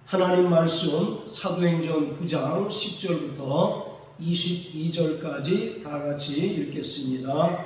하나님 말씀 사도행전 9장 10절부터 22절까지 다 같이 읽겠습니다.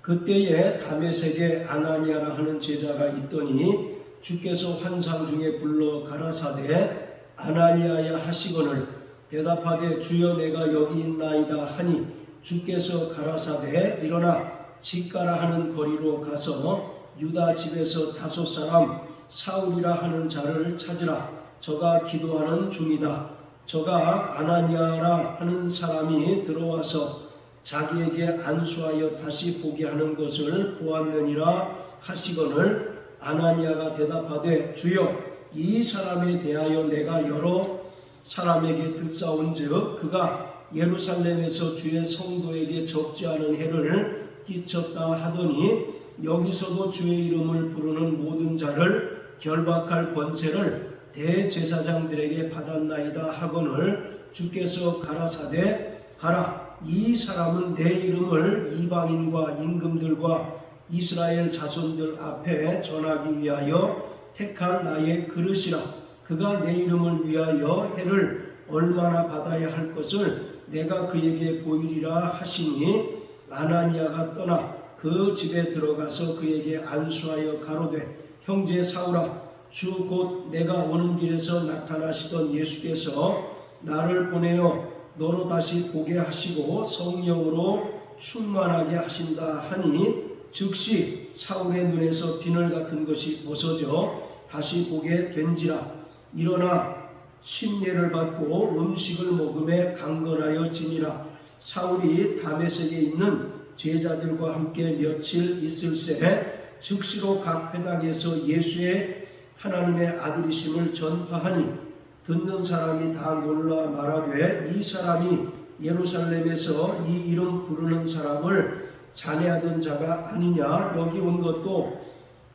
그때에 다메섹에 아나니아라 하는 제자가 있더니 주께서 환상 중에 불러 가라사대 아나니아야 하시거늘 대답하되 주여 내가 여기 있나이다 하니 주께서 가라사대 일어나 직가라 하는 거리로 가서 유다 집에서 5 사람 사울이라 하는 자를 찾으라. 저가 기도하는 중이다. 저가 아나니아라 하는 사람이 들어와서 자기에게 안수하여 다시 보게 하는 것을 보았느니라 하시거늘 아나니아가 대답하되 주여 이 사람에 대하여 내가 여러 사람에게 듣사온즉 그가 예루살렘에서 주의 성도에게 적지 않은 해를 끼쳤다 하더니 여기서도 주의 이름을 부르는 모든 자를 결박할 권세를 대제사장들에게 받았나이다 하거늘 주께서 가라사대 가라 이 사람은 내 이름을 이방인과 임금들과 이스라엘 자손들 앞에 전하기 위하여 택한 나의 그릇이라. 그가 내 이름을 위하여 해를 얼마나 받아야 할 것을 내가 그에게 보이리라 하시니 아나니아가 떠나 그 집에 들어가서 그에게 안수하여 가로되 형제 사울아 주 곧 내가 오는 길에서 나타나시던 예수께서 나를 보내어 너로 다시 보게 하시고 성령으로 충만하게 하신다 하니 즉시 사울의 눈에서 비늘 같은 것이 벗어져 다시 보게 된지라. 일어나 심례를 받고 음식을 먹음에 강건하여 지니라. 사울이 다메섹에 있는 제자들과 함께 며칠 있을새 즉시로 각 회당에서 예수의 하나님의 아들이심을 전파하니 듣는 사람이 다 놀라 말하되 이 사람이 예루살렘에서 이 이름 부르는 사람을 잔해하던 자가 아니냐. 여기 온 것도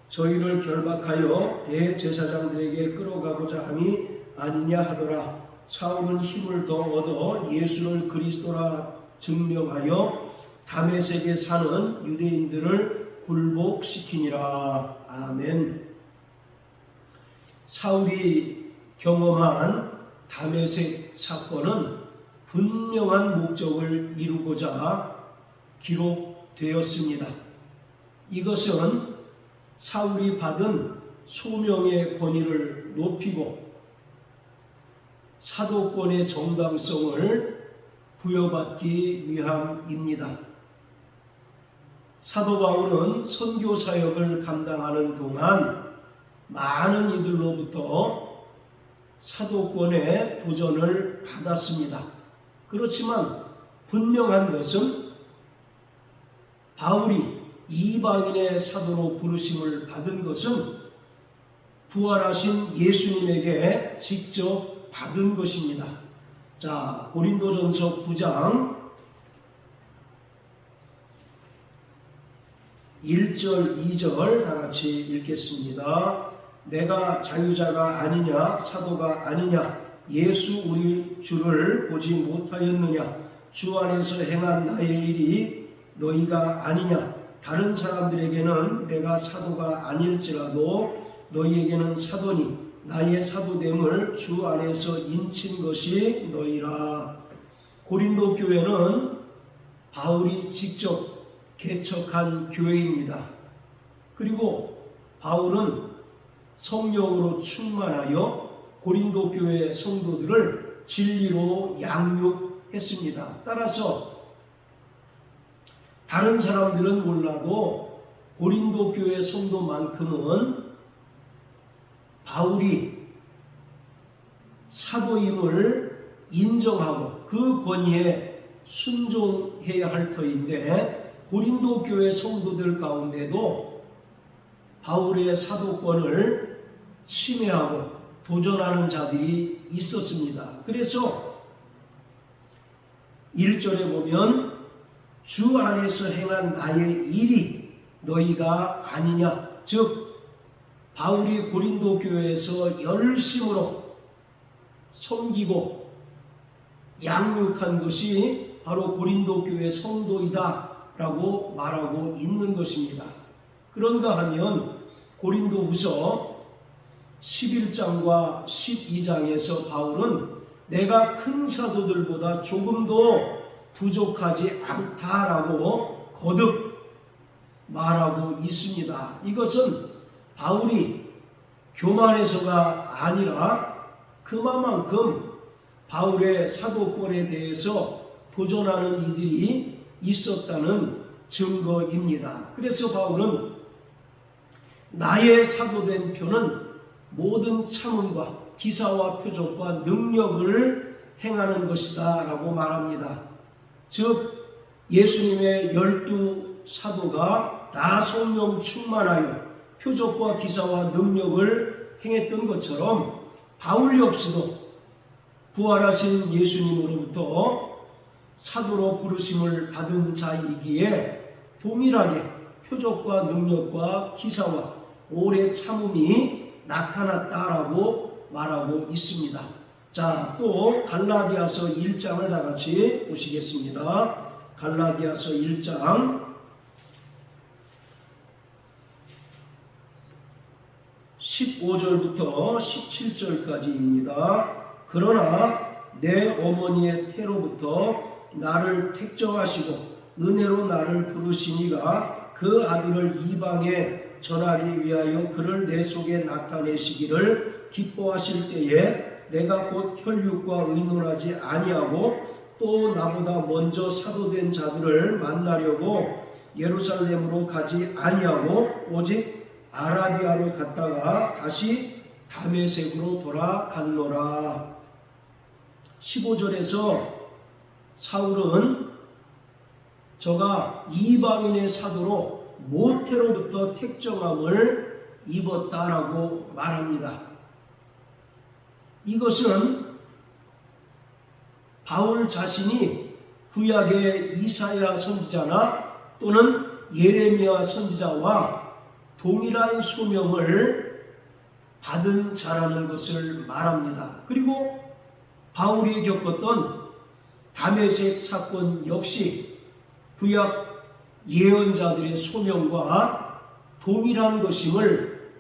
저희를 결박하여 대제사장들에게 끌어가고자 함이 아니냐 하더라. 사울은 힘을 더 얻어 예수를 그리스도라 증명하여 다메섹에 사는 유대인들을 굴복시키니라. 아멘. 사울이 경험한 다메섹 사건은 분명한 목적을 이루고자 기록되었습니다. 이것은 사울이 받은 소명의 권위를 높이고 사도권의 정당성을 부여받기 위함입니다. 사도 바울은 선교 사역을 감당하는 동안 많은 이들로부터 사도권의 도전을 받았습니다. 그렇지만 분명한 것은 바울이 이방인의 사도로 부르심을 받은 것은 부활하신 예수님에게 직접 받은 것입니다. 자, 고린도전서 9장 1절 2절 다 같이 읽겠습니다. 내가 자유자가 아니냐 사도가 아니냐 예수 우리 주를 보지 못하였느냐 주 안에서 행한 나의 일이 너희가 아니냐 다른 사람들에게는 내가 사도가 아닐지라도 너희에게는 사도니 나의 사도됨을 주 안에서 인친 것이 너희라. 고린도 교회는 바울이 직접 개척한 교회입니다. 그리고 바울은 성령으로 충만하여 고린도 교회 성도들을 진리로 양육했습니다. 따라서 다른 사람들은 몰라도 고린도 교회 성도만큼은 바울이 사도임을 인정하고 그 권위에 순종해야 할 터인데 고린도 교회 성도들 가운데도 바울의 사도권을 침해하고 도전하는 자들이 있었습니다. 그래서 1절에 보면 주 안에서 행한 나의 일이 너희가 아니냐. 즉 바울이 고린도 교회에서 열심으로 섬기고 양육한 것이 바로 고린도 교회 성도이다 라고 말하고 있는 것입니다. 그런가 하면 고린도후서 11장과 12장에서 바울은 내가 큰 사도들보다 조금도 부족하지 않다라고 거듭 말하고 있습니다. 이것은 바울이 교만해서가 아니라 그만큼 바울의 사도권에 대해서 도전하는 이들이 있었다는 증거입니다. 그래서 바울은 나의 사도된 표는 모든 참음과 기사와 표적과 능력을 행하는 것이다 라고 말합니다. 즉 예수님의 12사도가 다 성령 충만하여 표적과 기사와 능력을 행했던 것처럼 바울 역시도 부활하신 예수님으로부터 사도로 부르심을 받은 자이기에 동일하게 표적과 능력과 기사와 오래 참음이 나타났다라고 말하고 있습니다. 자, 또 갈라디아서 1장을 다 같이 보시겠습니다. 갈라디아서 1장 15절부터 17절까지입니다. 그러나 내 어머니의 태로부터 나를 택정하시고 은혜로 나를 부르시니가 그 아들을 이방에 전하기 위하여 그를 내 속에 나타내시기를 기뻐하실 때에 내가 곧 혈육과 의논하지 아니하고 또 나보다 먼저 사도된 자들을 만나려고 예루살렘으로 가지 아니하고 오직 아라비아로 갔다가 다시 다메섹으로 돌아갔노라. 15절에서 사울은 저가 이방인의 사도로 모태로부터 택정함을 입었다라고 말합니다. 이것은 바울 자신이 구약의 이사야 선지자나 또는 예레미야 선지자와 동일한 소명을 받은 자라는 것을 말합니다. 그리고 바울이 겪었던 다메섹 사건 역시 구약 예언자들의 소명과 동일한 것임을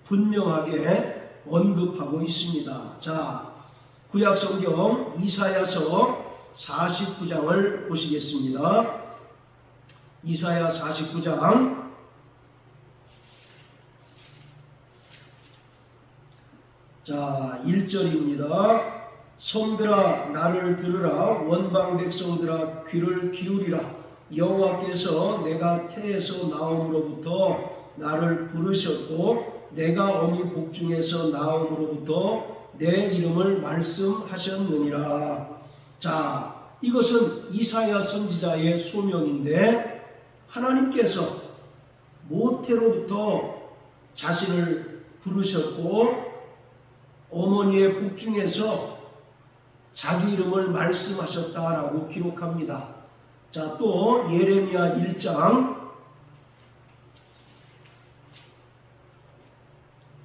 분명하게 언급하고 있습니다. 자, 구약 성경 이사야서 49장을 보시겠습니다. 이사야 49장 자, 1절입니다. 성들아 나를 들으라. 원방 백성들아 귀를 기울이라. 여호와께서 내가 태에서 나옴으로부터 나를 부르셨고 내가 어미 복중에서 나옴으로부터 내 이름을 말씀하셨느니라. 자, 이것은 이사야 선지자의 소명인데 하나님께서 모태로부터 자신을 부르셨고 어머니의 복중에서 자기 이름을 말씀하셨다라고 기록합니다. 자, 또 예레미야 1장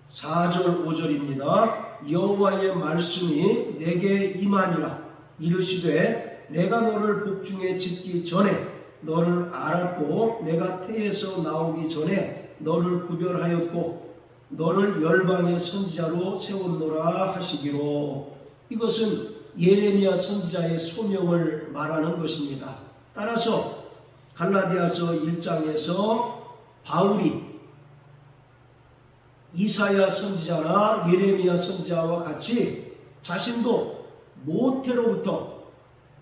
4절 5절입니다. 여호와의 말씀이 내게 임하니라. 이르시되 내가 너를 복중에 짓기 전에 너를 알았고 내가 태에서 나오기 전에 너를 구별하였고 너를 열방의 선지자로 세웠노라 하시기로. 이것은 예레미야 선지자의 소명을 말하는 것입니다. 따라서 갈라디아서 1장에서 바울이 이사야 선지자나 예레미야 선지자와 같이 자신도 모태로부터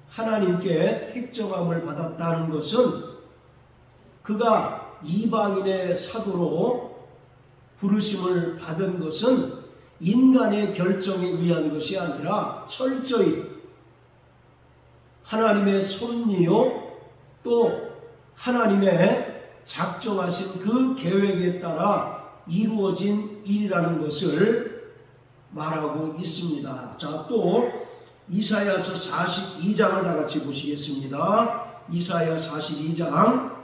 하나님께 택정함을 받았다는 것은 그가 이방인의 사도로 부르심을 받은 것은 인간의 결정에 의한 것이 아니라 철저히 하나님의 섭리요 또 하나님의 작정하신 그 계획에 따라 이루어진 일이라는 것을 말하고 있습니다. 자, 또 이사야서 42장을 다 같이 보시겠습니다. 이사야 42장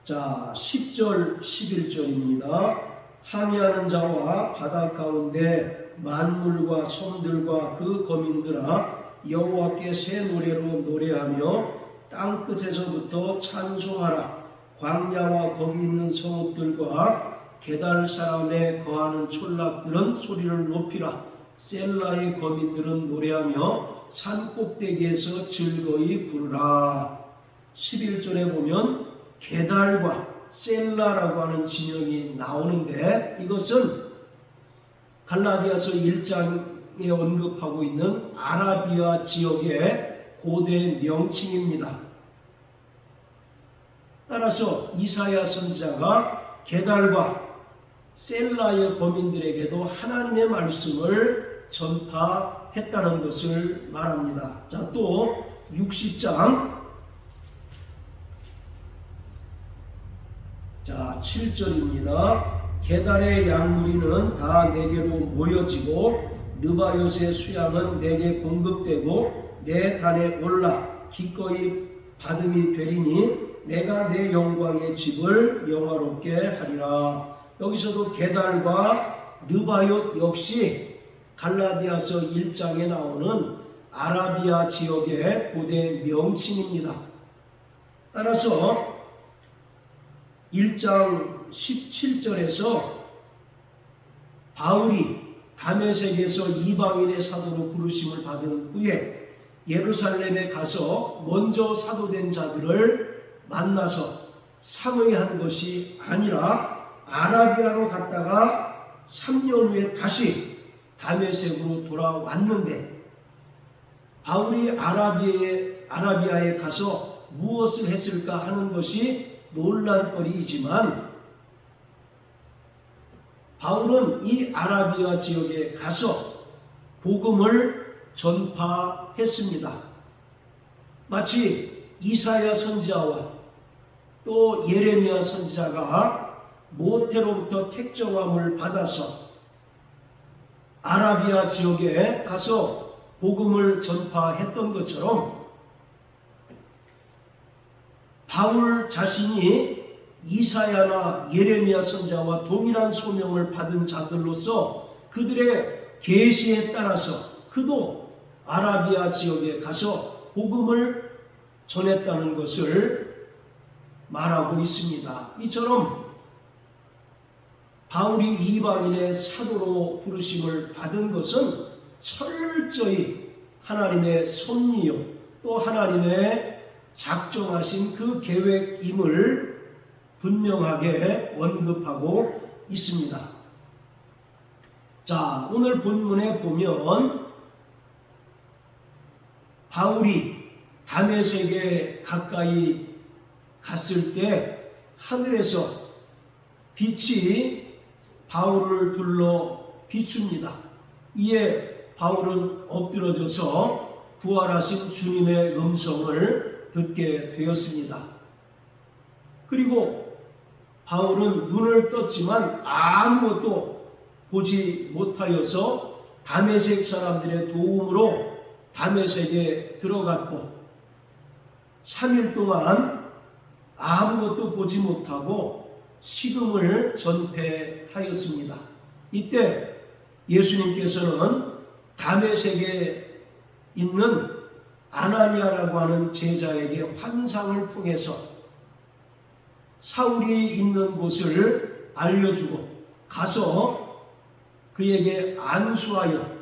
자, 10절 11절입니다. 항해하는 자와 바다 가운데 만물과 섬들과 그 거민들아 여호와께 새 노래로 노래하며 땅끝에서부터 찬송하라. 광야와 거기 있는 성읍들과 게달 사람에 거하는 촌락들은 소리를 높이라. 셀라의 거민들은 노래하며 산 꼭대기에서 즐거이 부르라. 11절에 보면 게달과 셀라라고 하는 진영이 나오는데, 이것은 갈라디아서 1장에 언급하고 있는 아라비아 지역의 고대 명칭입니다. 따라서 이사야 선지자가 게달과 셀라의 거민들에게도 하나님의 말씀을 전파했다는 것을 말합니다. 자, 또 60장 7절입니다. 게달의 양무리는 다 내게로 모여지고 느바요스의 수양은 내게 공급되고 내 단에 올라 기꺼이 받음이 되리니 내가 내 영광의 집을 영화롭게 하리라. 여기서도 게달과 느바요스 역시 갈라디아서 1장에 나오는 아라비아 지역의 고대 명칭입니다. 따라서 1장 17절에서 바울이 다메섹에서 이방인의 사도로 부르심을 받은 후에 예루살렘에 가서 먼저 사도된 자들을 만나서 상의한 것이 아니라 아라비아로 갔다가 3년 후에 다시 다메섹으로 돌아왔는데, 바울이 아라비아에 가서 무엇을 했을까 하는 것이 논란거리이지만, 바울은 이 아라비아 지역에 가서 복음을 전파했습니다. 마치 이사야 선지자와 또 예레미야 선지자가 모태로부터 택정함을 받아서 아라비아 지역에 가서 복음을 전파했던 것처럼, 바울 자신이 이사야나 예레미야 선지자와 동일한 소명을 받은 자들로서 그들의 계시에 따라서 그도 아라비아 지역에 가서 복음을 전했다는 것을 말하고 있습니다. 이처럼 바울이 이방인의 사도로 부르심을 받은 것은 철저히 하나님의 섭리요 또 하나님의 작정하신 그 계획임을 분명하게 언급하고 있습니다. 자, 오늘 본문에 보면 바울이 다메섹에 가까이 갔을 때 하늘에서 빛이 바울을 둘러 비춥니다. 이에 바울은 엎드러져서 부활하신 주님의 음성을 듣게 되었습니다. 그리고 바울은 눈을 떴지만 아무것도 보지 못하여서 다메섹 사람들의 도움으로 다메섹에 들어갔고 3일 동안 아무것도 보지 못하고 식음을 전폐하였습니다. 이때 예수님께서는 다메섹에 있는 아나니아라고 하는 제자에게 환상을 통해서 사울이 있는 곳을 알려주고 가서 그에게 안수하여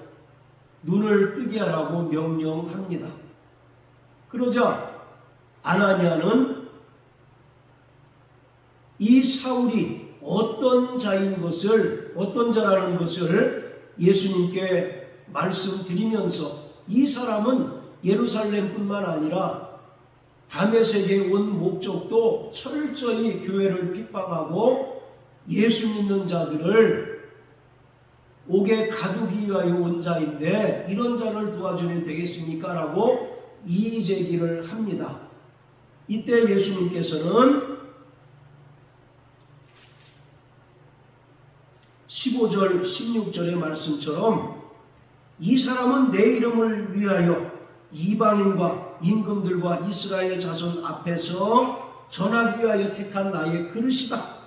눈을 뜨게 하라고 명령합니다. 그러자 아나니아는 이 사울이 어떤 자라는 것을 예수님께 말씀드리면서 이 사람은 예루살렘뿐만 아니라 다메섹에 온 목적도 철저히 교회를 핍박하고 예수 믿는 자들을 옥에 가두기 위하여 온 자인데 이런 자를 도와주면 되겠습니까? 라고 이의제기를 합니다. 이때 예수님께서는 15절 16절의 말씀처럼 이 사람은 내 이름을 위하여 이방인과 임금들과 이스라엘 자손 앞에서 전하기 위하여 택한 나의 그릇이다.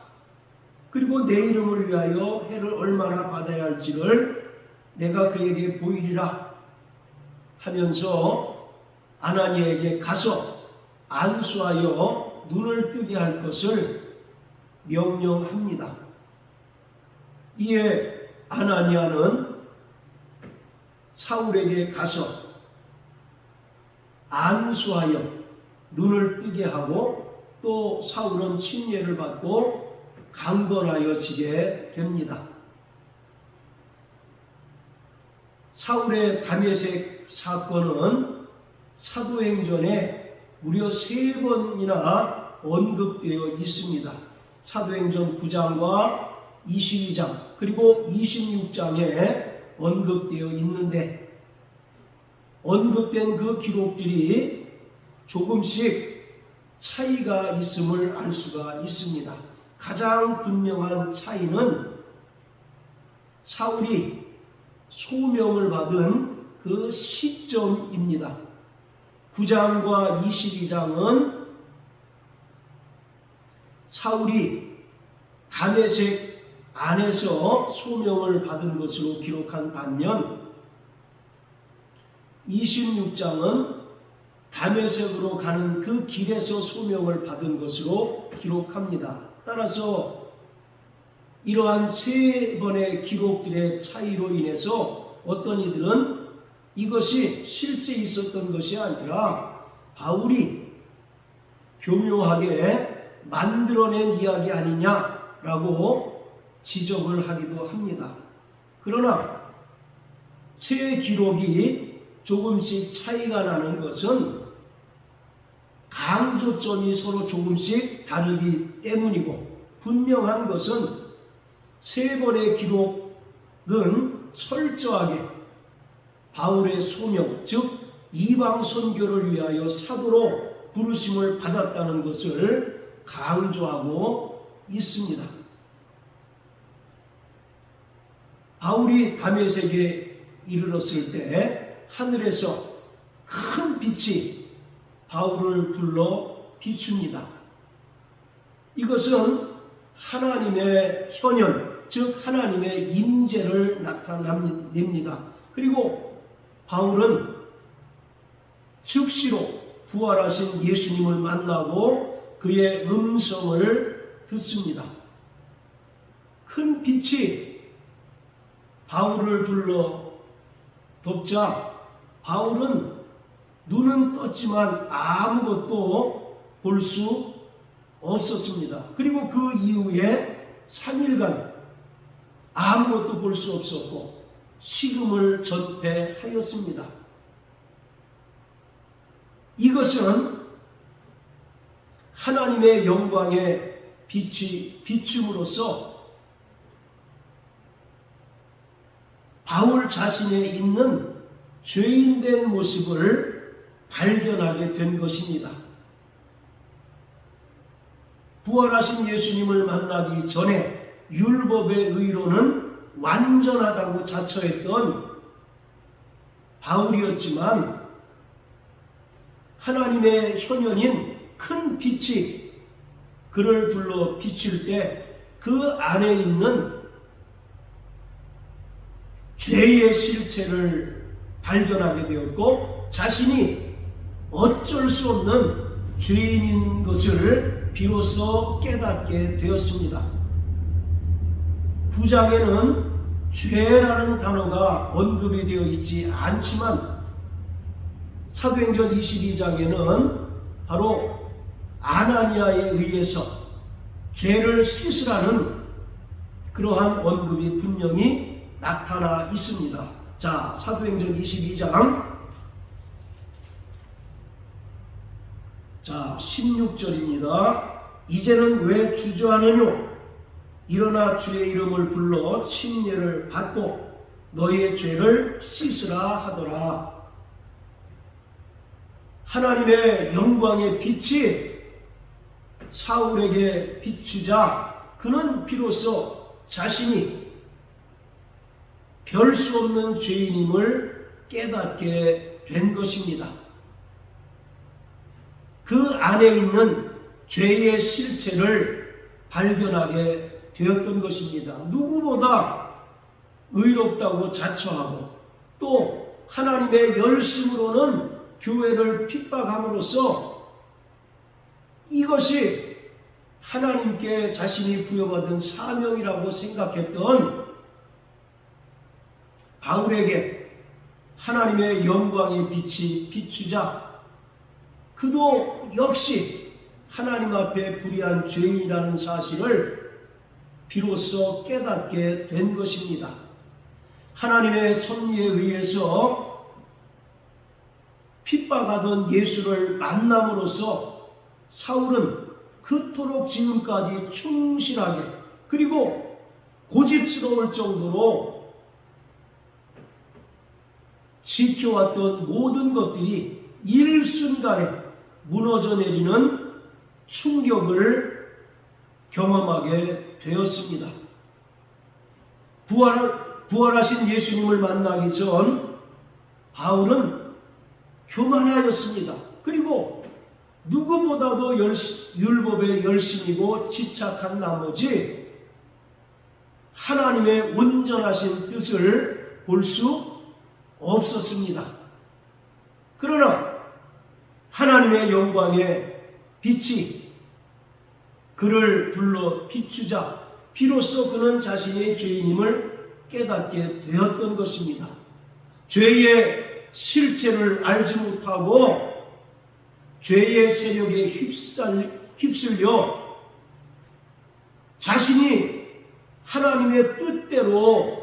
그리고 내 이름을 위하여 해를 얼마나 받아야 할지를 내가 그에게 보이리라 하면서 아나니아에게 가서 안수하여 눈을 뜨게 할 것을 명령합니다. 이에 아나니아는 사울에게 가서 안수하여 눈을 뜨게 하고 또 사울은 침례를 받고 강건하여지게 됩니다. 사울의 다메섹 사건은 사도행전에 무려 3번이나 언급되어 있습니다. 사도행전 9장과 22장 그리고 26장에 언급되어 있는데, 언급된 그 기록들이 조금씩 차이가 있음을 알 수가 있습니다. 가장 분명한 차이는 사울이 소명을 받은 그 시점입니다. 9장과 22장은 사울이 다메섹 안에서 소명을 받은 것으로 기록한 반면 26장은 다메섹으로 가는 그 길에서 소명을 받은 것으로 기록합니다. 따라서 이러한 3번의 기록들의 차이로 인해서 어떤 이들은 이것이 실제 있었던 것이 아니라 바울이 교묘하게 만들어낸 이야기 아니냐라고 지적을 하기도 합니다. 그러나 세 기록이 조금씩 차이가 나는 것은 강조점이 서로 조금씩 다르기 때문이고, 분명한 것은 3번의 기록은 철저하게 바울의 소명, 즉 이방 선교를 위하여 사도로 부르심을 받았다는 것을 강조하고 있습니다. 바울이 다메섹에 이르렀을 때 하늘에서 큰 빛이 바울을 둘러 비춥니다. 이것은 하나님의 현현, 즉 하나님의 임재를 나타냅니다. 그리고 바울은 즉시로 부활하신 예수님을 만나고 그의 음성을 듣습니다. 큰 빛이 바울을 둘러 덮자 바울은 눈은 떴지만 아무것도 볼 수 없었습니다. 그리고 그 이후에 3일간 아무것도 볼 수 없었고 식음을 전폐하였습니다. 이것은 하나님의 영광의 빛이 비춤으로써 바울 자신에 있는 죄인된 모습을 발견하게 된 것입니다. 부활하신 예수님을 만나기 전에 율법의 의로는 완전하다고 자처했던 바울이었지만 하나님의 현현인 큰 빛이 그를 둘러 비칠 때 그 안에 있는 죄의 실체를 발견하게 되었고 자신이 어쩔 수 없는 죄인인 것을 비로소 깨닫게 되었습니다. 9장에는 죄라는 단어가 언급이 되어 있지 않지만 사도행전 22장에는 바로 아나니아에 의해서 죄를 씻으라는 그러한 언급이 분명히 나타나 있습니다. 자, 사도행전 22장 16절입니다. 이제는 왜 주저하느뇨? 일어나 주의 이름을 불러 침례를 받고 너희의 죄를 씻으라 하더라. 하나님의 영광의 빛이 사울에게 비추자 그는 비로소 자신이 별 수 없는 죄인임을 깨닫게 된 것입니다. 그 안에 있는 죄의 실체를 발견하게 되었던 것입니다. 누구보다 의롭다고 자처하고 또 하나님의 열심으로는 교회를 핍박함으로써 이것이 하나님께 자신이 부여받은 사명이라고 생각했던 바울에게 하나님의 영광의 빛이 비추자 그도 역시 하나님 앞에 불의한 죄인이라는 사실을 비로소 깨닫게 된 것입니다. 하나님의 섭리에 의해서 핍박하던 예수를 만남으로써 사울은 그토록 지금까지 충실하게 그리고 고집스러울 정도로 지켜왔던 모든 것들이 일순간에 무너져 내리는 충격을 경험하게 되었습니다. 부활하신 예수님을 만나기 전 바울은 교만하였습니다. 그리고 누구보다도 율법에 열심이고 집착한 나머지 하나님의 온전하신 뜻을 볼 수 없었습니다. 그러나 하나님의 영광의 빛이 그를 불러 비추자 비로소 그는 자신의 죄인임을 깨닫게 되었던 것입니다. 죄의 실체를 알지 못하고 죄의 세력에 휩쓸려 자신이 하나님의 뜻대로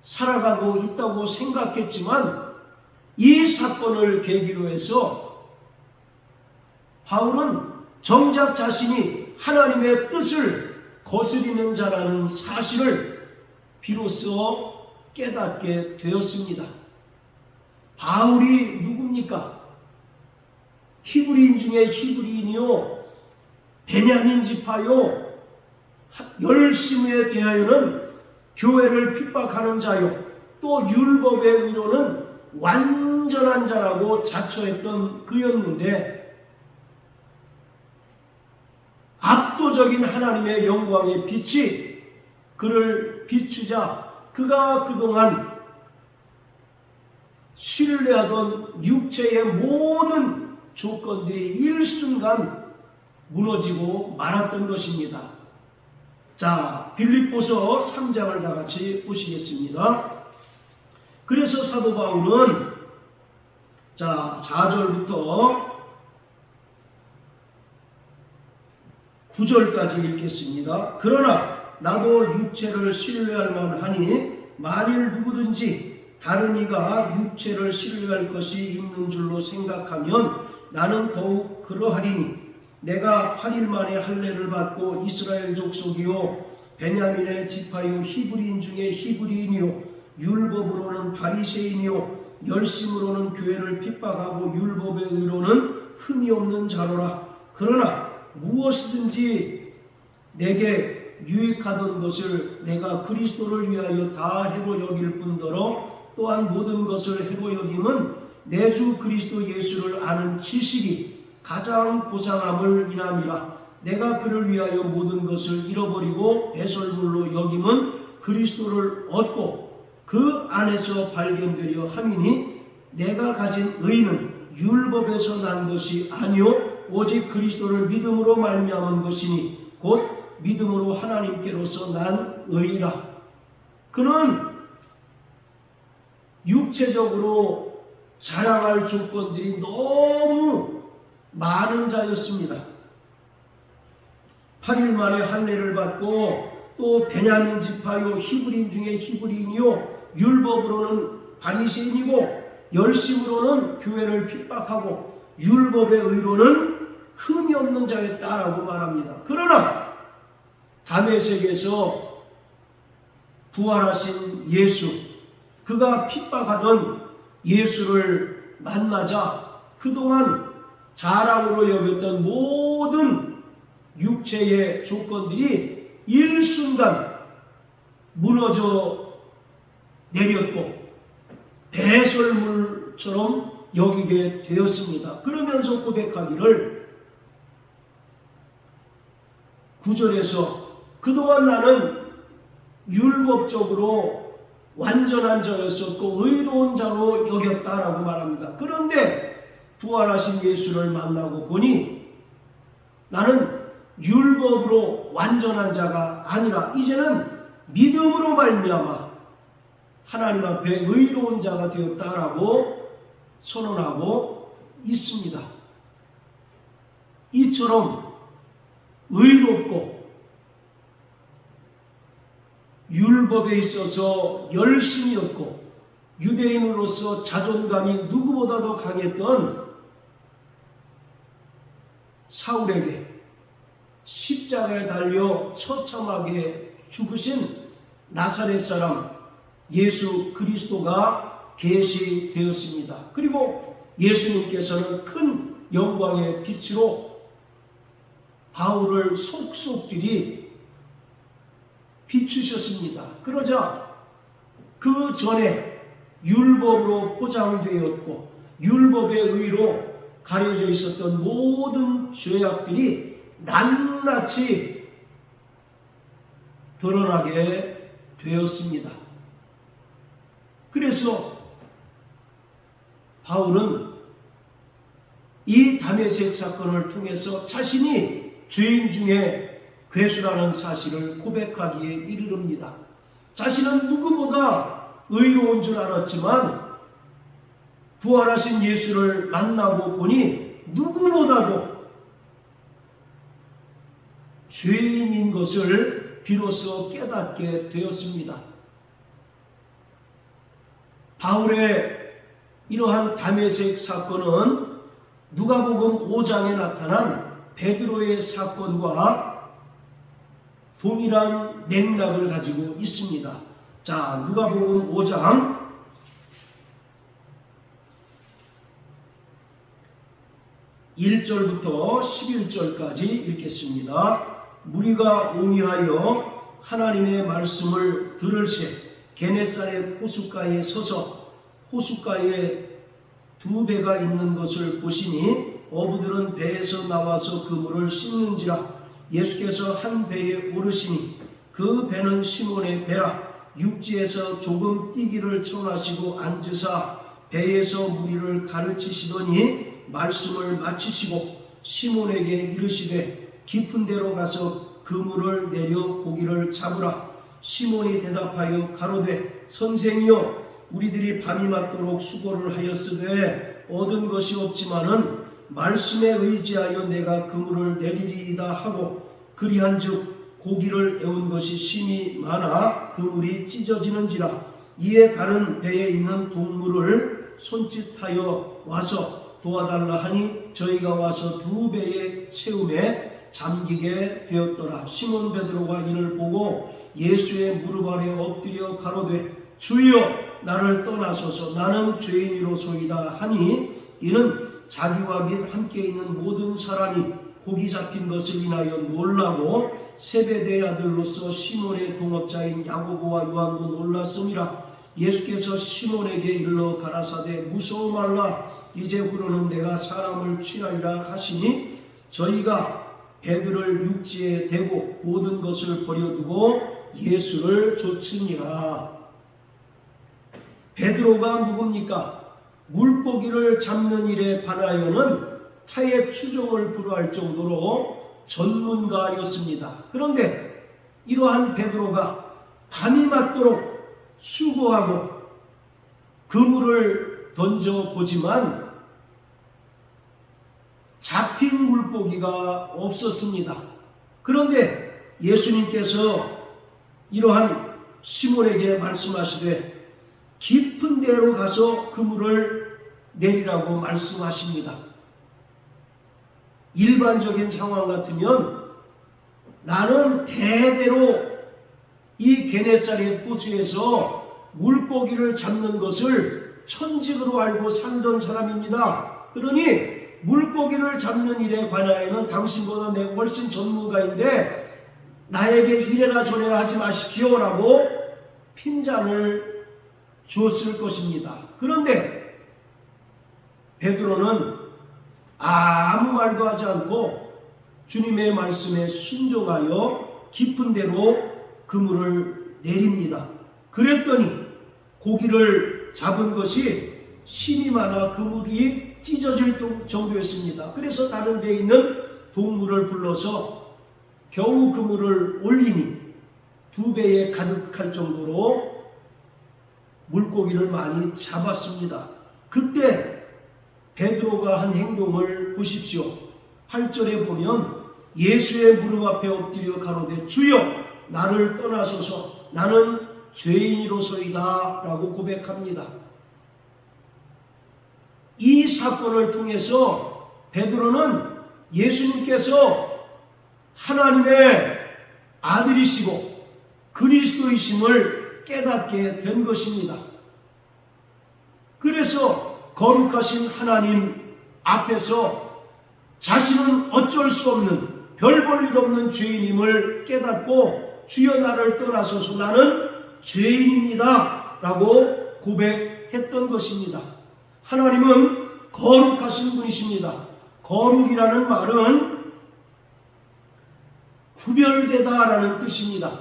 살아가고 있다고 생각했지만 이 사건을 계기로 해서 바울은 정작 자신이 하나님의 뜻을 거스리는 자라는 사실을 비로소 깨닫게 되었습니다. 바울이 누굽니까? 히브리인 중에 히브리인이요, 베냐민 지파요, 열심에 대하여는 교회를 핍박하는 자요, 또 율법의 의로는 완전한 자라고 자처했던 그였는데 압도적인 하나님의 영광의 빛이 그를 비추자 그가 그동안 신뢰하던 육체의 모든 조건들이 일순간 무너지고 말았던 것입니다. 자, 빌립보서 3장을 다 같이 보시겠습니다. 그래서 사도 바울은 4절부터 9절까지 읽겠습니다. 그러나 나도 육체를 신뢰할 만하니 만일 누구든지 다른 이가 육체를 신뢰할 것이 있는 줄로 생각하면 나는 더욱 그러하리니 내가 8일 만에 할례를 받고 이스라엘 족속이요 베냐민의 지파요 히브리인 중에 히브리인이요 율법으로는 바리새인이요 열심으로는 교회를 핍박하고 율법의 의로는 흠이 없는 자로라. 그러나 무엇이든지 내게 유익하던 것을 내가 그리스도를 위하여 다 해로 여길 뿐더러 또한 모든 것을 해로 여김은 내 주 그리스도 예수를 아는 지식이 가장 고상함을 인함이라. 내가 그를 위하여 모든 것을 잃어버리고 배설물로 여김은 그리스도를 얻고 그 안에서 발견되려 함이니 내가 가진 의는 율법에서 난 것이 아니요 오직 그리스도를 믿음으로 말미암은 것이니 곧 믿음으로 하나님께로서 난 의라. 그는 육체적으로 자랑할 조건들이 너무 많은 자였습니다. 8일 만에 할례를 받고 또 베냐민 지파요 히브리인 중에 히브리인이요 율법으로는 바리새인이고 열심으로는 교회를 핍박하고 율법의 의로는 흠이 없는 자였다라고 말합니다. 그러나 다메섹에서 부활하신 예수, 그가 핍박하던 예수를 만나자 그동안 자랑으로 여겼던 모든 육체의 조건들이 일순간 무너져 내렸고 배설물처럼 여기게 되었습니다. 그러면서 고백하기를 9절에서 그동안 나는 율법적으로 완전한 자였었고 의로운 자로 여겼다라고 말합니다. 그런데 부활하신 예수를 만나고 보니 나는 율법으로 완전한 자가 아니라 이제는 믿음으로 말미암아 하나님 앞에 의로운 자가 되었다라고 선언하고 있습니다. 이처럼 의롭고 율법에 있어서 열심히 얻고 유대인으로서 자존감이 누구보다도 강했던 사울에게 십자가에 달려 처참하게 죽으신 나사렛 사람 예수 그리스도가 계시되었습니다. 그리고 예수님께서는 큰 영광의 빛으로 바울을 속속들이 비추셨습니다. 그러자 그 전에 율법으로 포장되었고 율법의 의로 가려져 있었던 모든 죄악들이 낱낱이 드러나게 되었습니다. 그래서 바울은 이 다메섹 사건을 통해서 자신이 죄인 중에 괴수라는 사실을 고백하기에 이르릅니다. 자신은 누구보다 의로운 줄 알았지만 부활하신 예수를 만나고 보니 누구보다도 죄인인 것을 비로소 깨닫게 되었습니다. 바울의 이러한 다메섹 사건은 누가복음 5장에 나타난 베드로의 사건과 동일한 맥락을 가지고 있습니다. 자, 누가복음 5장 1절부터 11절까지 읽겠습니다. 무리가 옹이하여 하나님의 말씀을 들을새 게네사렛 호숫가에 서서 호숫가에 두 배가 있는 것을 보시니 어부들은 배에서 나와서 그물을 씻는지라. 예수께서 한 배에 오르시니 그 배는 시몬의 배라. 육지에서 조금 뛰기를 청하시고 앉으사 배에서 무리를 가르치시더니 말씀을 마치시고 시몬에게 이르시되 깊은 데로 가서 그물을 내려 고기를 잡으라. 시몬이 대답하여 가로되 선생이여 우리들이 밤이 맞도록 수고를 하였으되 얻은 것이 없지만은 말씀에 의지하여 내가 그물을 내리리이다 하고 그리한즉 고기를 애운 것이 심히 많아 그물이 찢어지는지라. 이에 다른 배에 있는 동물을 손짓하여 와서 도와달라 하니 저희가 와서 두 배의 채움에 잠기게 되었더라. 시몬 베드로가 이를 보고 예수의 무릎 아래 엎드려 가로되 주여 나를 떠나소서 나는 죄인이로소이다 하니 이는 자기와 및 함께 있는 모든 사람이 고기 잡힌 것을 인하여 놀라고 세베대의 아들로서 시몬의 동업자인 야고보와 요한도 놀랐음이라. 예수께서 시몬에게 일러 가라사대 무서워 말라 이제후로는 내가 사람을 취하리라 하시니 저희가 배들을 육지에 대고 모든 것을 버려두고 예수를 좇으니라. 베드로가 누굽니까? 물고기를 잡는 일에 관하여는 타의 추종을 불허할 정도로 전문가였습니다. 그런데 이러한 베드로가 밤이 맞도록 수고하고 그물을 던져보지만 잡힌 물고기가 없었습니다. 그런데 예수님께서 이러한 시몬에게 말씀하시되 깊은 데로 가서 그물을 내리라고 말씀하십니다. 일반적인 상황 같으면 나는 대대로 이 게네사렛 호수에서 물고기를 잡는 것을 천직으로 알고 살던 사람입니다. 그러니 물고기를 잡는 일에 관하여는 당신보다 내가 훨씬 전문가인데 나에게 이래라 저래라 하지 마십시오 라고 핀잔을 주었을 것입니다. 그런데 베드로는 아무 말도 하지 않고 주님의 말씀에 순종하여 깊은 데로 그물을 내립니다. 그랬더니 고기를 잡은 것이 심이 많아 그물이 찢어질 정도였습니다. 그래서 다른 데에 있는 동물을 불러서 겨우 그물을 올리니 2배에 가득할 정도로 물고기를 많이 잡았습니다. 그때 베드로가 한 행동을 보십시오. 8절에 보면 예수의 무릎 앞에 엎드려 가로되 주여 나를 떠나소서 나는 죄인이로소이다 라고 고백합니다. 이 사건을 통해서 베드로는 예수님께서 하나님의 아들이시고 그리스도이심을 깨닫게 된 것입니다. 그래서 거룩하신 하나님 앞에서 자신은 어쩔 수 없는 별 볼 일 없는 죄인임을 깨닫고 주여 나를 떠나소서 나는 죄인입니다 라고 고백했던 것입니다. 하나님은 거룩하신 분이십니다. 거룩이라는 말은 구별되다 라는 뜻입니다.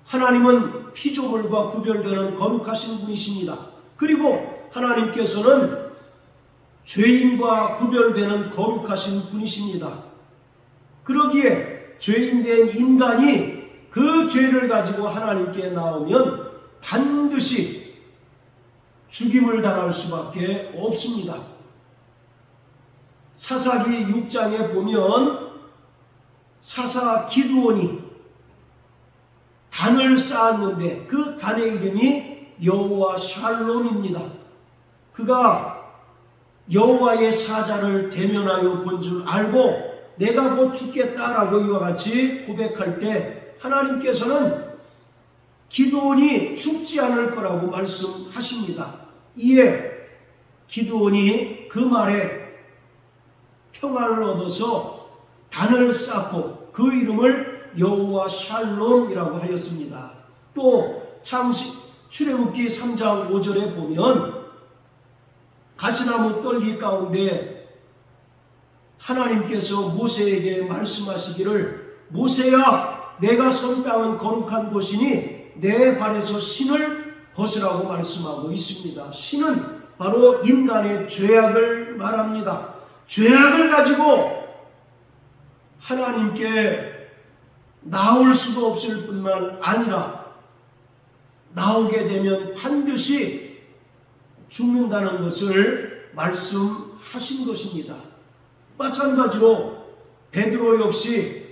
하나님은 피조물과 구별되는 거룩하신 분이십니다. 그리고 하나님께서는 죄인과 구별되는 거룩하신 분이십니다. 그러기에 죄인된 인간이 그 죄를 가지고 하나님께 나오면 반드시 죽임을 당할 수밖에 없습니다. 사사기 6장에 보면 사사 기드온이 단을 쌓았는데 그 단의 이름이 여호와 샬롬입니다. 그가 여호와의 사자를 대면하여 본 줄 알고 내가 곧 죽겠다라고 이와 같이 고백할 때 하나님께서는 기드온이 죽지 않을 거라고 말씀하십니다. 이에 기드온이 그 말에 평안을 얻어서 단을 쌓고 그 이름을 여호와 샬롬이라고 하였습니다. 또 출애굽기 3장 5절에 보면 가시나무 떨기 가운데 하나님께서 모세에게 말씀하시기를 모세야 내가 선 땅은 거룩한 곳이니 내 발에서 신을 벗으라고 말씀하고 있습니다. 신은 바로 인간의 죄악을 말합니다. 죄악을 가지고 하나님께 나올 수도 없을 뿐만 아니라 나오게 되면 반드시 죽는다는 것을 말씀하신 것입니다. 마찬가지로 베드로 역시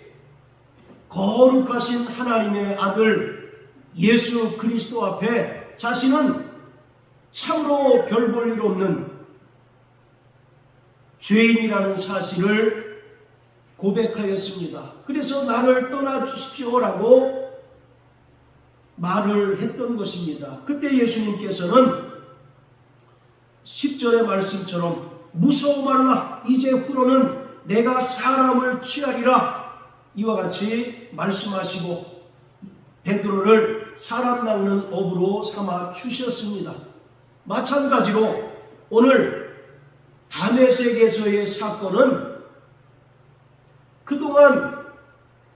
거룩하신 하나님의 아들 예수 그리스도 앞에 자신은 참으로 별 볼 일 없는 죄인이라는 사실을 고백하였습니다. 그래서 나를 떠나 주십시오라고 말을 했던 것입니다. 그때 예수님께서는 10절의 말씀처럼 무서워 말라 이제 후로는 내가 사람을 취하리라 이와 같이 말씀하시고 베드로를 사람 낚는 업으로 삼아 주셨습니다. 마찬가지로 오늘 다메섹에서의 사건은 그동안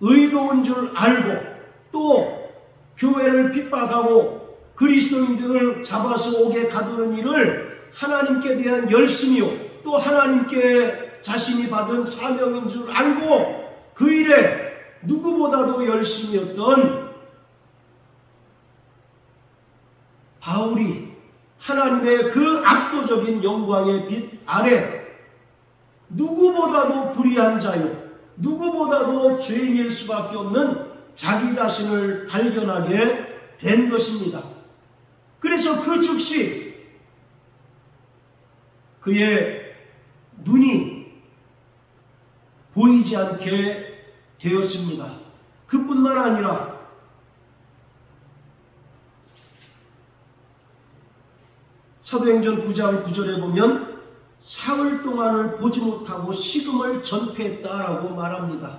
의로운 줄 알고 또 교회를 핍박하고 그리스도인들을 잡아서 오게 가두는 일을 하나님께 대한 열심이요 또 하나님께 자신이 받은 사명인 줄 알고 그 일에 누구보다도 열심이었던 바울이 하나님의 그 압도적인 영광의 빛 아래 누구보다도 불의한 자요 누구보다도 죄인일 수밖에 없는 자기 자신을 발견하게 된 것입니다. 그래서 그 즉시 그의 눈이 보이지 않게 되었습니다. 그뿐만 아니라 사도행전 9장 9절에 보면 사흘 동안을 보지 못하고 식음을 전폐했다라고 말합니다.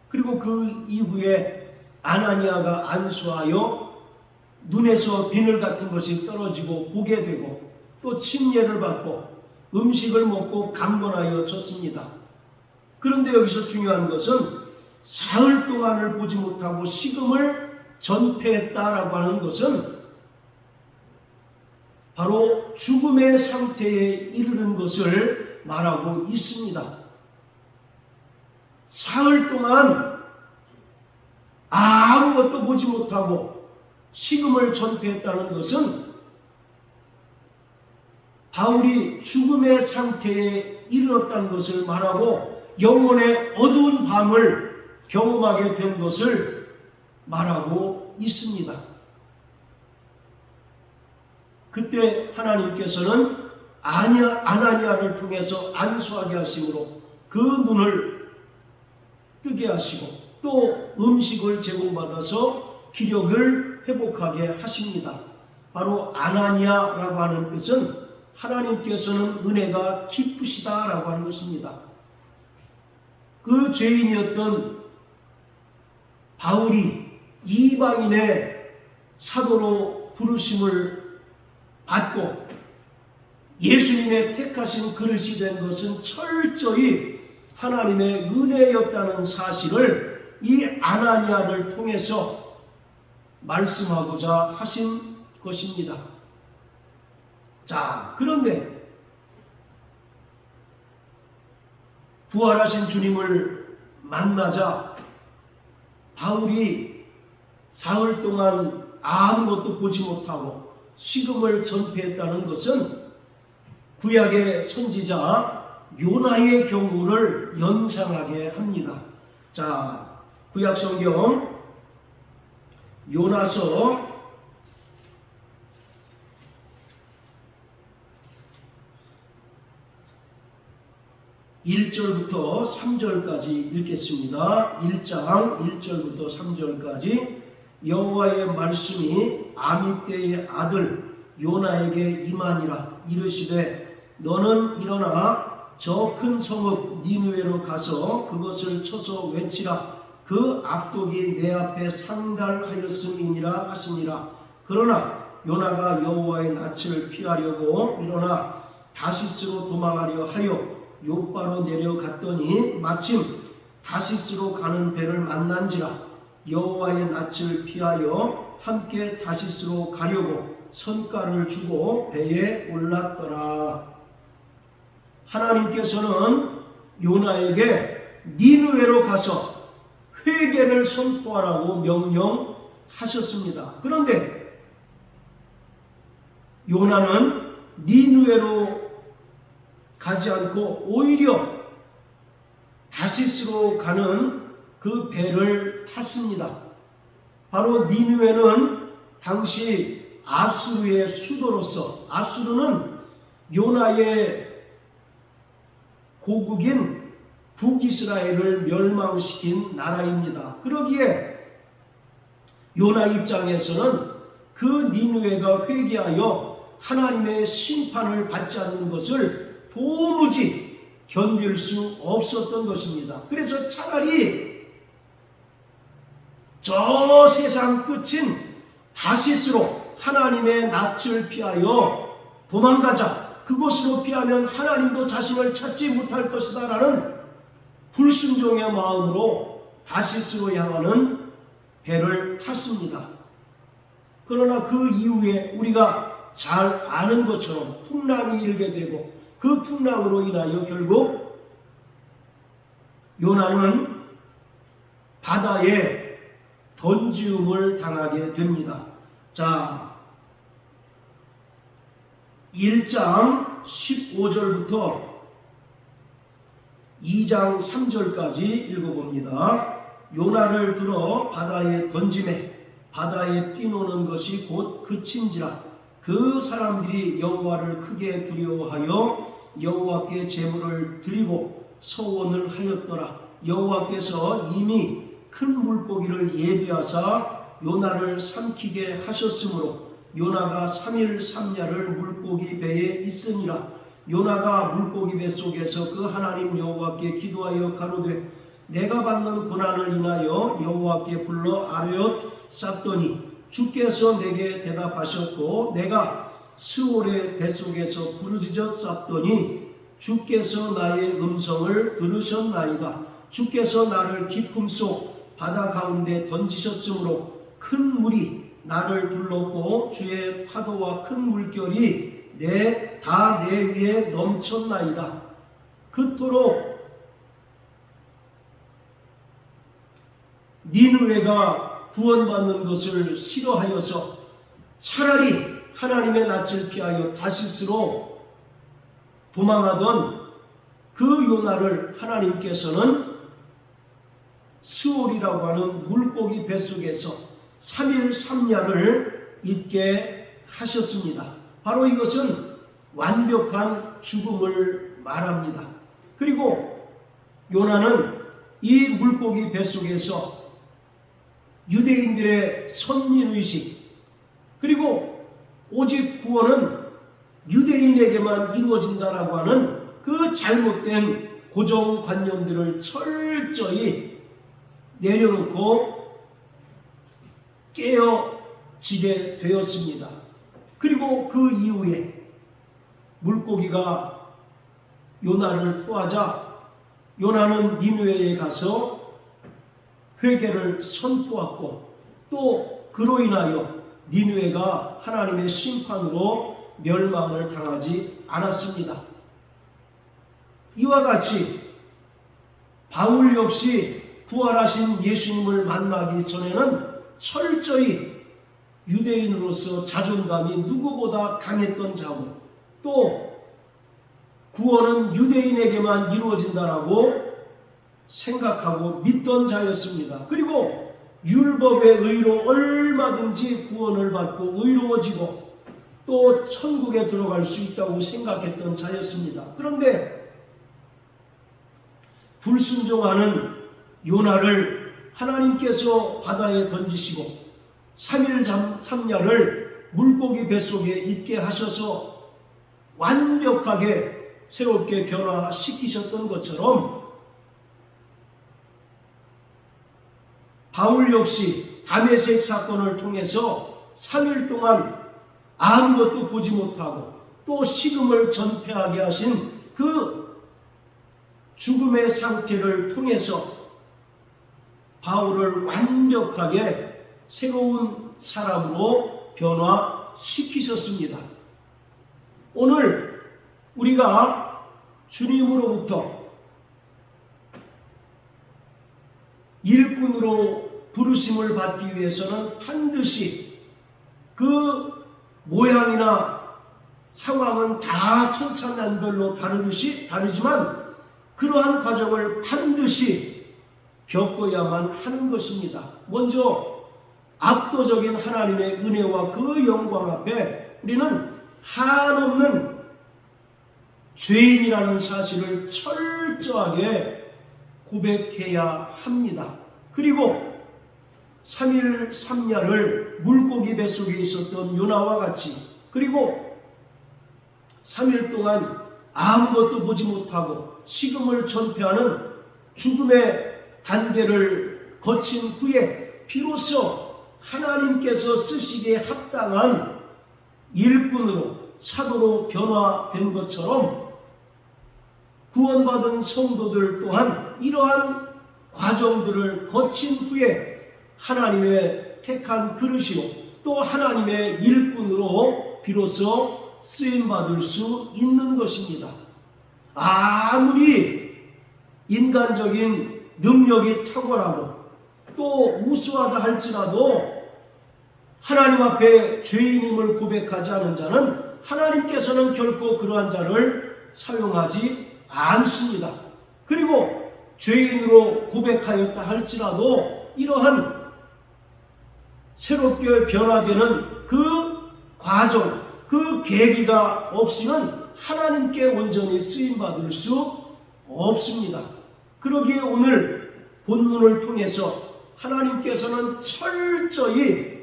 그리고 그 이후에 아나니아가 안수하여 눈에서 비늘 같은 것이 떨어지고 보게 되고 또 침례를 받고 음식을 먹고 강건하여 졌습니다. 그런데 여기서 중요한 것은 사흘 동안을 보지 못하고 식음을 전폐했다라고 하는 것은 바로 죽음의 상태에 이르는 것을 말하고 있습니다. 사흘 동안 아무것도 보지 못하고 식음을 전폐했다는 것은 바울이 죽음의 상태에 이르렀다는 것을 말하고 영혼의 어두운 밤을 경험하게 된 것을 말하고 있습니다. 그때 하나님께서는 아나니아를 통해서 안수하게 하심으로 그 눈을 뜨게 하시고 또 음식을 제공받아서 기력을 회복하게 하십니다. 바로 아나니아라고 하는 뜻은 하나님께서는 은혜가 깊으시다라고 하는 것입니다. 그 죄인이었던 바울이 이방인의 사도로 부르심을 받고 예수님의 택하신 그릇이 된 것은 철저히 하나님의 은혜였다는 사실을 이 아나니아를 통해서 말씀하고자 하신 것입니다. 자, 그런데 부활하신 주님을 만나자 바울이 사흘 동안 아무것도 보지 못하고 식음을 전폐했다는 것은 구약의 선지자 요나의 경우를 연상하게 합니다. 자, 구약 성경 요나서 1절부터 3절까지 읽겠습니다. 1장 1절부터 3절까지 여호와의 말씀이 아미떼의 아들 요나에게 임하니라. 이르시되 너는 일어나 저 큰 성읍 니느웨로 가서 그것을 쳐서 외치라. 그 악독이 내 앞에 상달하였음이니라 하시니라. 그러나 요나가 여호와의 낯을 피하려고 일어나 다시스로 도망하려 하여 요바로 내려갔더니 마침 다시스로 가는 배를 만난지라. 여호와의 낯을 피하여 함께 다시스로 가려고 선가를 주고 배에 올랐더라. 하나님께서는 요나에게 니느웨로 가서 회개를 선포하라고 명령하셨습니다. 그런데 요나는 니느웨로 가지 않고 오히려 다시스로 가는 그 배를 탔습니다. 바로 니느웨는 당시 아수르의 수도로서, 아수르는 요나의 고국인 북이스라엘을 멸망시킨 나라입니다. 그러기에 요나 입장에서는 그 니느웨가 회개하여 하나님의 심판을 받지 않는 것을 도무지 견딜 수 없었던 것입니다. 그래서 차라리 저 세상 끝인 다시스로 하나님의 낯을 피하여 도망가자. 그곳으로 피하면 하나님도 자신을 찾지 못할 것이다 라는 불순종의 마음으로 다시스로 향하는 배를 탔습니다. 그러나 그 이후에 우리가 잘 아는 것처럼 풍랑이 일게 되고 그 풍랑으로 인하여 결국 요나는 바다에 던지움을 당하게 됩니다. 자, 1장 15절부터 2장 3절까지 읽어봅니다. 요나를 들어 바다에 던지매 바다에 뛰노는 것이 곧 그친지라. 그 사람들이 여호와를 크게 두려워하여 여호와께 제물을 드리고 서원을 하였더라. 여호와께서 이미 큰 물고기를 예비하사 요나를 삼키게 하셨으므로 요나가 3일 3야를 물고기 배에 있으니라. 요나가 물고기 배 속에서 그 하나님 여호와께 기도하여 가로되 내가 받는 고난을 인하여 여호와께 불러 아뢰었 쌌더니 주께서 내게 대답하셨고 내가 스올의 뱃속에서 부르짖어 쌌더니 주께서 나의 음성을 들으셨나이다. 주께서 나를 깊음 속 바다 가운데 던지셨으므로 큰 물이 나를 둘렀고 주의 파도와 큰 물결이 다 내 위에 넘쳤나이다. 그토록 니느웨가 구원받는 것을 싫어하여서 차라리 하나님의 낯을 피하여 다시스로 도망하던 그 요나를 하나님께서는 스올이라고 하는 물고기 뱃속에서 3일 3야를 있게 하셨습니다. 바로 이것은 완벽한 죽음을 말합니다. 그리고 요나는 이 물고기 뱃속에서 유대인들의 선민의식, 그리고 오직 구원은 유대인에게만 이루어진다라고 하는 그 잘못된 고정관념들을 철저히 내려놓고 깨어지게 되었습니다. 그리고 그 이후에 물고기가 요나를 토하자 요나는 니느웨에 가서 회개를 선포하고 또 그로 인하여 니느웨가 하나님의 심판으로 멸망을 당하지 않았습니다. 이와 같이 바울 역시 부활하신 예수님을 만나기 전에는 철저히 유대인으로서 자존감이 누구보다 강했던 자고, 또 구원은 유대인에게만 이루어진다라고 생각하고 믿던 자였습니다. 그리고 율법의 의로 얼마든지 구원을 받고 의로워지고 또 천국에 들어갈 수 있다고 생각했던 자였습니다. 그런데 불순종하는 요나를 하나님께서 바다에 던지시고 3일 3야를 물고기 뱃속에 있게 하셔서 완벽하게 새롭게 변화시키셨던 것처럼 바울 역시 다메섹 사건을 통해서 3일 동안 아무것도 보지 못하고 또 식음을 전폐하게 하신 그 죽음의 상태를 통해서 바울을 완벽하게 새로운 사람으로 변화시키셨습니다. 오늘 우리가 주님으로부터 일꾼으로 부르심을 받기 위해서는 반드시 그 모양이나 상황은 다 천차만별로 다르지만 그러한 과정을 반드시 겪어야만 하는 것입니다. 먼저 압도적인 하나님의 은혜와 그 영광 앞에 우리는 한없는 죄인이라는 사실을 철저하게 고백해야 합니다. 그리고 3일 3야를 물고기 뱃속에 있었던 요나와 같이, 그리고 3일 동안 아무것도 보지 못하고 식음을 전폐하는 죽음의 단계를 거친 후에 비로소 하나님께서 쓰시기에 합당한 일꾼으로 사도로 변화된 것처럼 구원받은 성도들 또한 이러한 과정들을 거친 후에 하나님의 택한 그릇이요 또 하나님의 일꾼으로 비로소 쓰임받을 수 있는 것입니다. 아무리 인간적인 능력이 탁월하고 또 우수하다 할지라도 하나님 앞에 죄인임을 고백하지 않은 자는 하나님께서는 결코 그러한 자를 사용하지 않습니다. 그리고 죄인으로 고백하였다 할지라도 이러한 새롭게 변화되는 그 과정, 그 계기가 없이는 하나님께 온전히 쓰임받을 수 없습니다. 그러기에 오늘 본문을 통해서 하나님께서는 철저히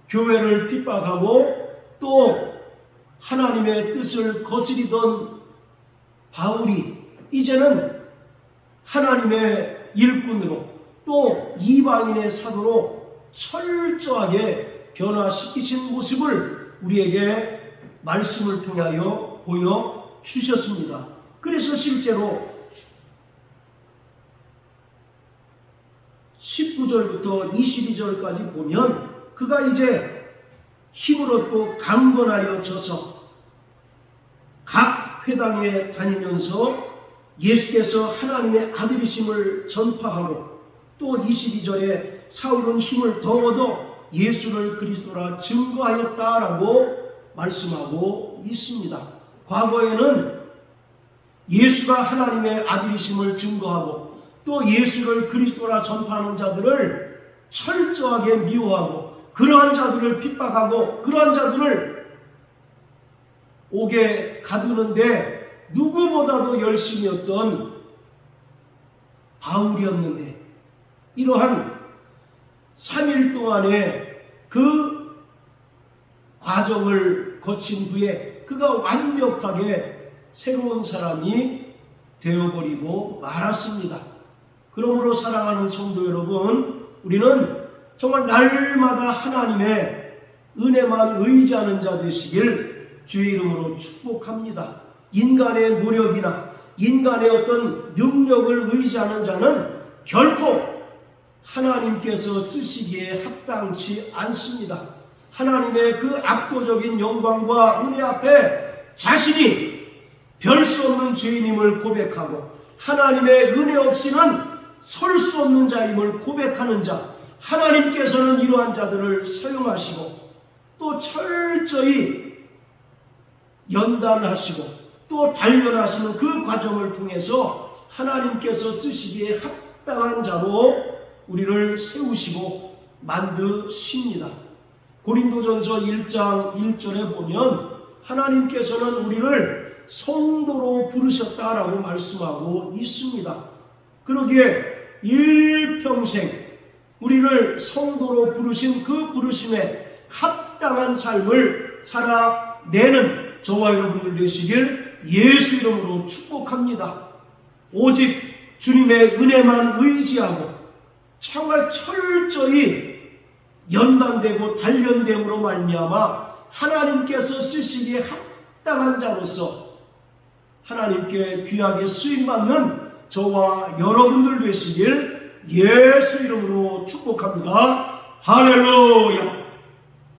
교회를 핍박하고 또 하나님의 뜻을 거스리던 바울이 이제는 하나님의 일꾼으로 또 이방인의 사도로 철저하게 변화시키신 모습을 우리에게 말씀을 통하여 보여주셨습니다. 그래서 실제로 19절부터 22절까지 보면 그가 이제 힘을 얻고 강건하여져서 각 회당에 다니면서 예수께서 하나님의 아들이심을 전파하고 또 22절에 사울은 힘을 더 얻어 예수를 그리스도라 증거하였다라고 말씀하고 있습니다. 과거에는 예수가 하나님의 아들이심을 증거하고 또 예수를 그리스도라 전파하는 자들을 철저하게 미워하고 그러한 자들을 핍박하고 그러한 자들을 옥에 가두는데 누구보다도 열심히 했던 바울이었는데 이러한 3일 동안의 그 과정을 거친 후에 그가 완벽하게 새로운 사람이 되어버리고 말았습니다. 그러므로 사랑하는 성도 여러분, 우리는 정말 날마다 하나님의 은혜만 의지하는 자 되시길 주의 이름으로 축복합니다. 인간의 노력이나 인간의 어떤 능력을 의지하는 자는 결코 하나님께서 쓰시기에 합당치 않습니다. 하나님의 그 압도적인 영광과 은혜 앞에 자신이 별 수 없는 죄인임을 고백하고 하나님의 은혜 없이는 설 수 없는 자임을 고백하는 자, 하나님께서는 이러한 자들을 사용하시고 또 철저히 연단하시고 또 단련하시는 그 과정을 통해서 하나님께서 쓰시기에 합당한 자로 우리를 세우시고 만드십니다. 고린도전서 1장 1절에 보면 하나님께서는 우리를 성도로 부르셨다라고 말씀하고 있습니다. 그러기에 일평생 우리를 성도로 부르신 그 부르심에 합당한 삶을 살아내는 저와 여러분들 되시길 예수 이름으로 축복합니다. 오직 주님의 은혜만 의지하고 정말 철저히 연단되고 단련됨으로 말미암아 하나님께서 쓰시기에 합당한 자로서 하나님께 귀하게 쓰임받는 저와 여러분들 되시길 예수 이름으로 축복합니다. 할렐루야.